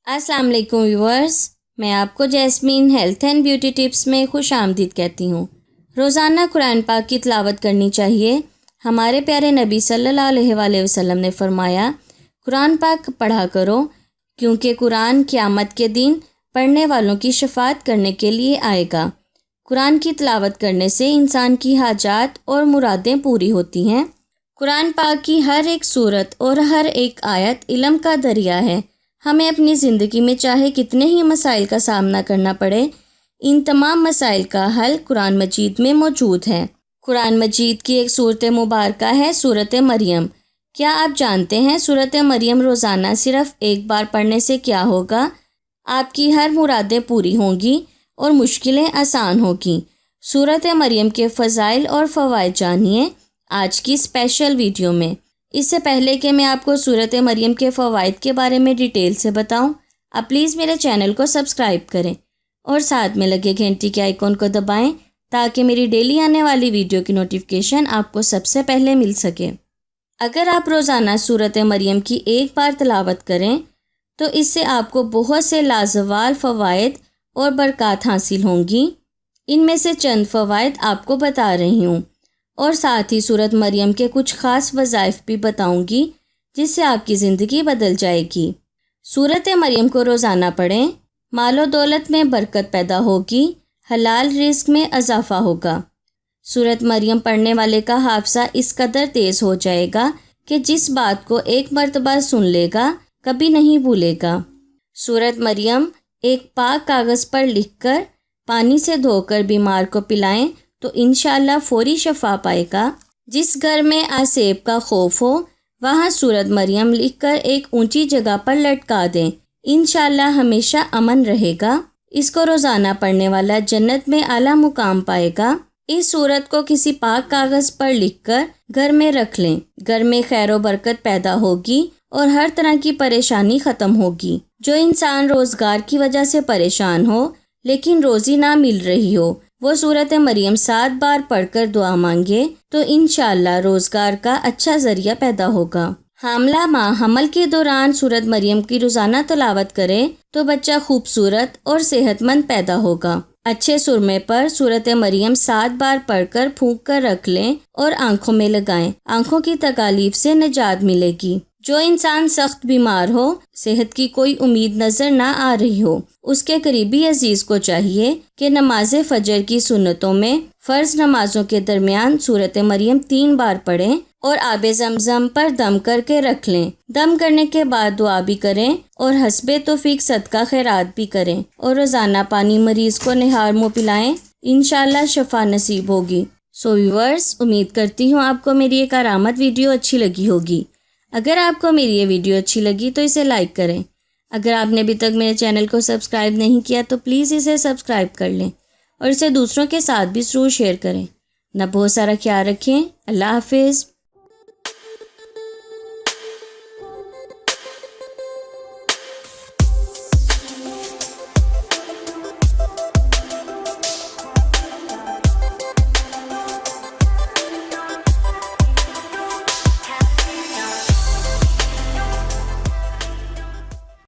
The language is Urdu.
السلام علیکم ویورز، میں آپ کو jasmine health and beauty tips میں خوش آمدید کہتی ہوں۔ روزانہ قرآن پاک کی تلاوت کرنی چاہیے۔ ہمارے پیارے نبی صلی اللہ علیہ وآلہ وسلم نے فرمایا، قرآن پاک پڑھا کرو کیونکہ قرآن قیامت کے دن پڑھنے والوں کی شفاعت کرنے کے لیے آئے گا۔ قرآن کی تلاوت کرنے سے انسان کی حاجات اور مرادیں پوری ہوتی ہیں۔ قرآن پاک کی ہر ایک سورت اور ہر ایک آیت علم کا دریا ہے۔ ہمیں اپنی زندگی میں چاہے کتنے ہی مسائل کا سامنا کرنا پڑے، ان تمام مسائل کا حل قرآن مجید میں موجود ہے۔ قرآن مجید کی ایک سورت مبارکہ ہے سورت مریم۔ کیا آپ جانتے ہیں سورت مریم روزانہ صرف ایک بار پڑھنے سے کیا ہوگا؟ آپ کی ہر مرادیں پوری ہوں گی اور مشکلیں آسان ہوگی۔ سورت مریم کے فضائل اور فوائد جانیے آج کی اسپیشل ویڈیو میں۔ اس سے پہلے کہ میں آپ کو سورت مریم کے فوائد کے بارے میں ڈیٹیل سے بتاؤں، آپ پلیز میرے چینل کو سبسکرائب کریں اور ساتھ میں لگے گھنٹی کے آئیکن کو دبائیں تاکہ میری ڈیلی آنے والی ویڈیو کی نوٹیفیکیشن آپ کو سب سے پہلے مل سکے۔ اگر آپ روزانہ سورت مریم کی ایک بار تلاوت کریں تو اس سے آپ کو بہت سے لازوال فوائد اور برکات حاصل ہوں گی۔ ان میں سے چند فوائد آپ کو بتا رہی ہوں اور ساتھ ہی سورت مریم کے کچھ خاص وظائف بھی بتاؤں گی جس سے آپ کی زندگی بدل جائے گی۔ سورت مریم کو روزانہ پڑھیں، مال و دولت میں برکت پیدا ہوگی، حلال رزق میں اضافہ ہوگا۔ سورت مریم پڑھنے والے کا حافظہ اس قدر تیز ہو جائے گا کہ جس بات کو ایک مرتبہ سن لے گا کبھی نہیں بھولے گا۔ سورت مریم ایک پاک کاغذ پر لکھ کر پانی سے دھو کر بیمار کو پلائیں تو انشاءاللہ فوری شفا پائے گا۔ جس گھر میں آسیب کا خوف ہو وہاں سورت مریم لکھ کر ایک اونچی جگہ پر لٹکا دیں، انشاءاللہ ہمیشہ امن رہے گا۔ اس کو روزانہ پڑھنے والا جنت میں اعلیٰ مقام پائے گا۔ اس سورت کو کسی پاک کاغذ پر لکھ کر گھر میں رکھ لیں، گھر میں خیر و برکت پیدا ہوگی اور ہر طرح کی پریشانی ختم ہوگی۔ جو انسان روزگار کی وجہ سے پریشان ہو لیکن روزی نہ مل رہی ہو، وہ سورت مریم 7 بار پڑھ کر دعا مانگے تو انشاءاللہ روزگار کا اچھا ذریعہ پیدا ہوگا۔ حاملہ ماں حمل کے دوران سورت مریم کی روزانہ تلاوت کرے تو بچہ خوبصورت اور صحت مند پیدا ہوگا۔ اچھے سرمے پر سورت مریم 7 بار پڑھ کر پھونک کر رکھ لیں اور آنکھوں میں لگائیں، آنکھوں کی تکالیف سے نجات ملے گی۔ جو انسان سخت بیمار ہو، صحت کی کوئی امید نظر نہ آ رہی ہو، اس کے قریبی عزیز کو چاہیے کہ نماز فجر کی سنتوں میں فرض نمازوں کے درمیان سورت مریم 3 بار پڑھیں اور آب زمزم پر دم کر کے رکھ لیں۔ دم کرنے کے بعد دعا بھی کریں اور حسب توفیق صدقہ خیرات بھی کریں اور روزانہ پانی مریض کو نہار منہ پلائیں، انشاءاللہ شفا نصیب ہوگی۔ سو ویورز، امید کرتی ہوں آپ کو میری یہ کارآمد ویڈیو اچھی لگی ہوگی۔ اگر آپ کو میری یہ ویڈیو اچھی لگی تو اسے لائک کریں۔ اگر آپ نے ابھی تک میرے چینل کو سبسکرائب نہیں کیا تو پلیز اسے سبسکرائب کر لیں اور اسے دوسروں کے ساتھ بھی ضرور شیئر کریں۔ اپنا بہت سارا خیال رکھیں۔ اللہ حافظ۔